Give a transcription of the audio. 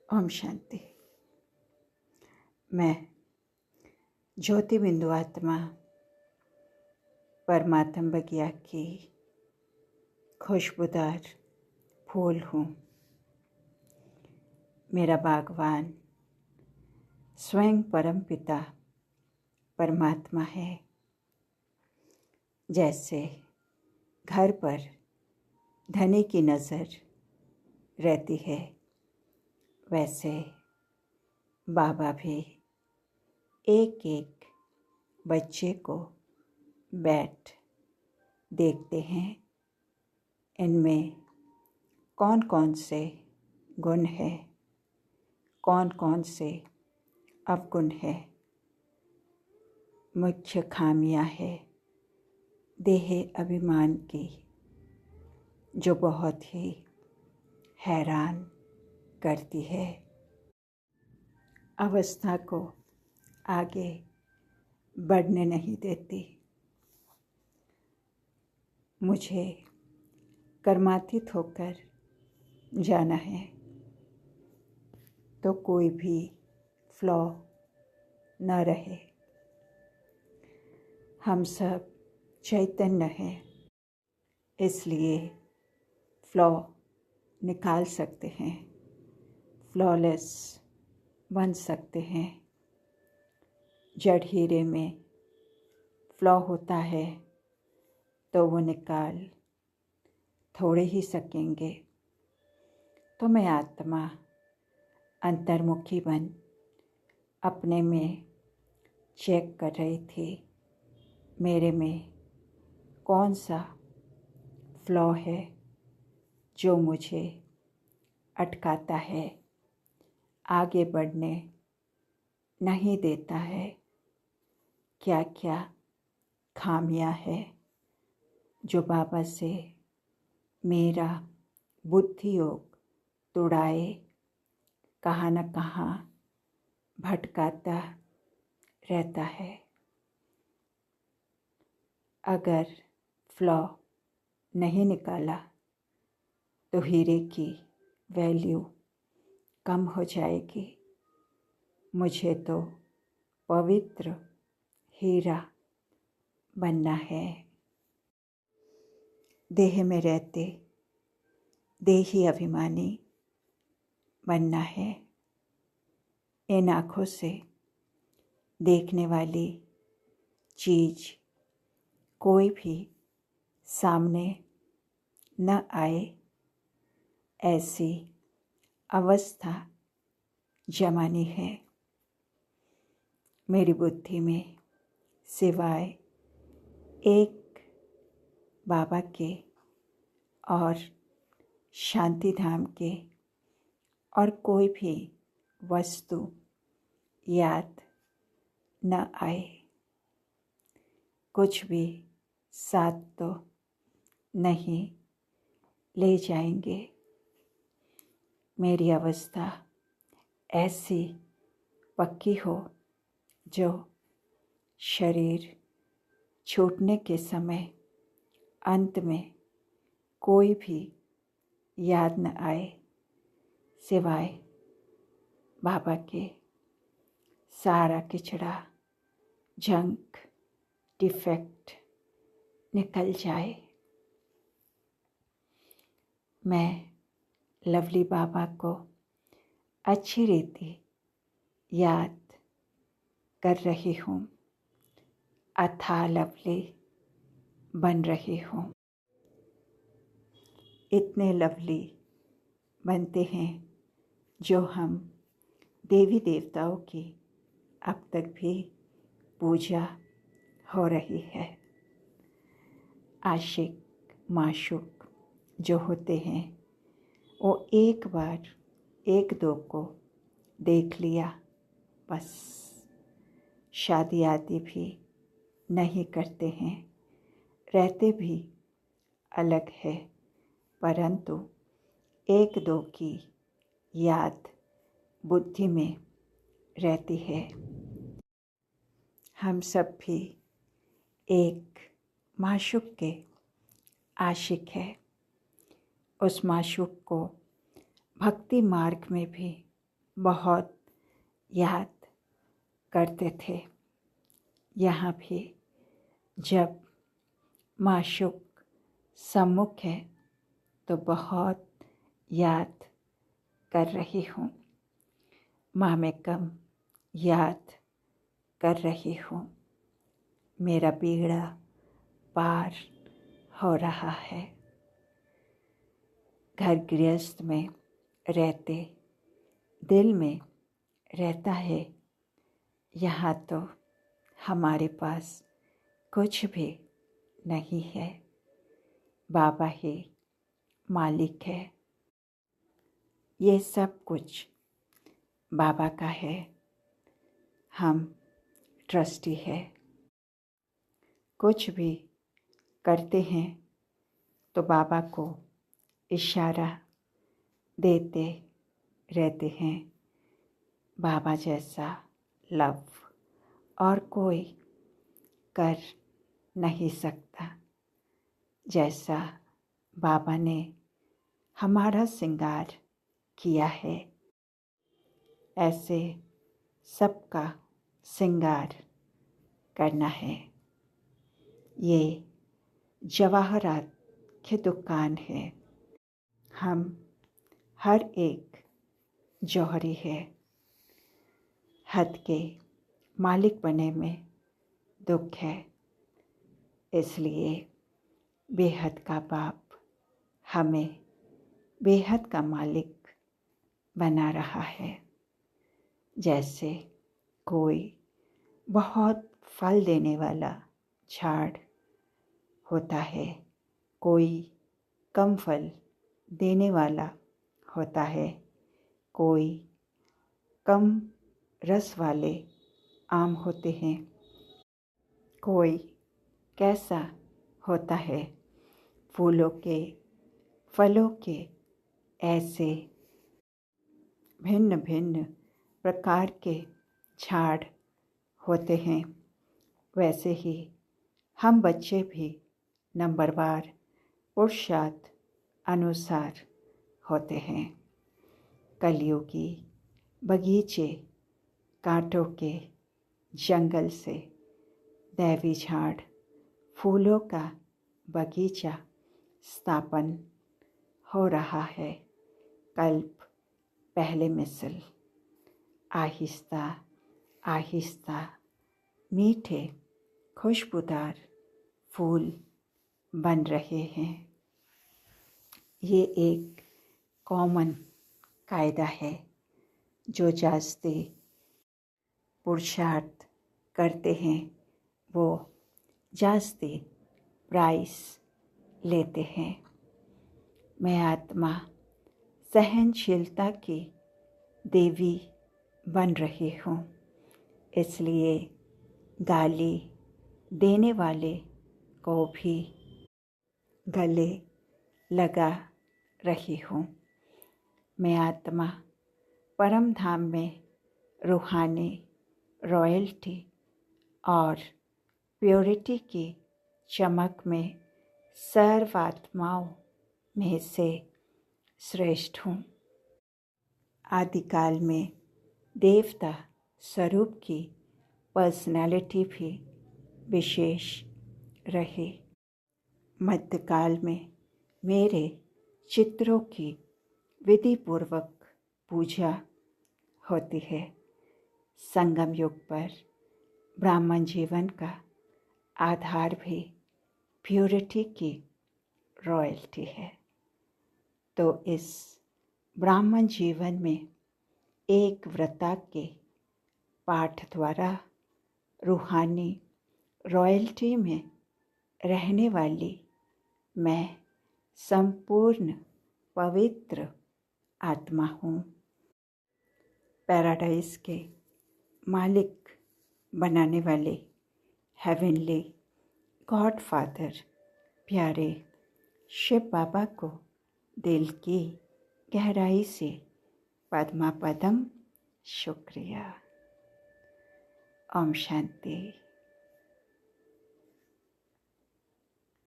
ओम शांति। मैं ज्योति बिंदु आत्मा परमात्म बगिया की खुशबूदार फूल हूँ। मेरा बागवान स्वयं परम पिता परमात्मा है। जैसे घर पर धनी की नज़र रहती है, वैसे बाबा भी एक एक बच्चे को बैठ देखते हैं, इनमें कौन कौन से गुण है, कौन कौन से अवगुण है। मुख्य खामियां है देह अभिमान की, जो बहुत ही हैरान करती है, अवस्था को आगे बढ़ने नहीं देती। मुझे कर्मातीत होकर जाना है, तो कोई भी फ्लॉ न रहे। हम सब चैतन्य हैं, इसलिए फ्लॉ निकाल सकते हैं, फ्लॉलेस बन सकते हैं। जड़ हीरे में फ्लॉ होता है तो वो निकाल थोड़े ही सकेंगे। तो मैं आत्मा अंतर्मुखी बन अपने में चेक कर रही थी, मेरे में कौन सा फ्लॉ है जो मुझे अटकाता है, आगे बढ़ने नहीं देता है। क्या क्या खामियां है जो बाबा से मेरा बुद्धि योग तुड़ाए, कहाँ न कहाँ भटकाता रहता है। अगर फ्लॉ नहीं निकाला तो हीरे की वैल्यू कम हो जाएगी। मुझे तो पवित्र हीरा बनना है। देह में रहते देही अभिमानी बनना है। इन आँखों से देखने वाली चीज़ कोई भी सामने न आए, ऐसी अवस्था जमानी है। मेरी बुद्धि में सिवाय एक बाबा के और शांति धाम के और कोई भी वस्तु याद न आए। कुछ भी साथ तो नहीं ले जाएंगे। मेरी अवस्था ऐसी पक्की हो जो शरीर छूटने के समय अंत में कोई भी याद न आए सिवाय बाबा के। सारा किचड़ा जंक डिफेक्ट निकल जाए। मैं लवली बाबा को अच्छी रीति याद कर रही हूँ, अथाह लवली बन रही हूँ। इतने लवली बनते हैं जो हम देवी देवताओं की अब तक भी पूजा हो रही है। आशिक माशूक जो होते हैं, वो एक बार एक दो को देख लिया, बस शादी आदि भी नहीं करते हैं, रहते भी अलग है, परंतु एक दो की याद बुद्धि में रहती है। हम सब भी एक माशूक के आशिक है। उस माशूक को भक्ति मार्ग में भी बहुत याद करते थे। यहाँ भी जब माशूक सम्मुख है तो बहुत याद कर रही हूँ। माँ में कम याद कर रही हूँ। मेरा बीड़ा पार हो रहा है। घर गृहस्थ में रहते दिल में रहता है, यहाँ तो हमारे पास कुछ भी नहीं है। बाबा ही मालिक है। ये सब कुछ बाबा का है। हम ट्रस्टी है। कुछ भी करते हैं तो बाबा को इशारा देते रहते हैं। बाबा जैसा लव और कोई कर नहीं सकता। जैसा बाबा ने हमारा श्रृंगार किया है, ऐसे सबका श्रृंगार करना है। ये जवाहरात की दुकान है। हम हर एक जौहरी है। हद के मालिक बने में दुख है, इसलिए बेहद का बाप हमें बेहद का मालिक बना रहा है। जैसे कोई बहुत फल देने वाला झाड़ होता है, कोई कम फल देने वाला होता है, कोई कम रस वाले आम होते हैं, कोई कैसा होता है फूलों के फलों के। ऐसे भिन्न भिन्न प्रकार के झाड़ होते हैं। वैसे ही हम बच्चे भी नंबरवार पुरुषार्थ अनुसार होते हैं। कलियुगी बगीचे कांटों के जंगल से दैवी झाड़ फूलों का बगीचा स्थापन हो रहा है। कल्प पहले मिसल आहिस्ता आहिस्ता मीठे खुशबूदार फूल बन रहे हैं। ये एक कॉमन कायदा है। जो जास्ती पुरुषार्थ करते हैं वो जास्ती प्राइस लेते हैं। मैं आत्मा सहनशीलता की देवी बन रही हूँ, इसलिए गाली देने वाले को भी गले लगा रही हूँ। मैं आत्मा परम धाम में रूहानी रॉयल्टी और प्योरिटी की चमक में सर्वात्माओं में से श्रेष्ठ हूँ। आदिकाल में देवता स्वरूप की पर्सनैलिटी भी विशेष रही। मध्यकाल में मेरे चित्रों की विधिपूर्वक पूजा होती है। संगम युग पर ब्राह्मण जीवन का आधार भी प्योरिटी की रॉयल्टी है। तो इस ब्राह्मण जीवन में एक व्रता के पाठ द्वारा रूहानी रॉयल्टी में रहने वाली मैं संपूर्ण पवित्र आत्मा हूँ। पैराडाइज के मालिक बनाने वाले हेवनली गॉड फादर प्यारे शिव बाबा को दिल की गहराई से पद्मा पदम शुक्रिया। ओम शांति।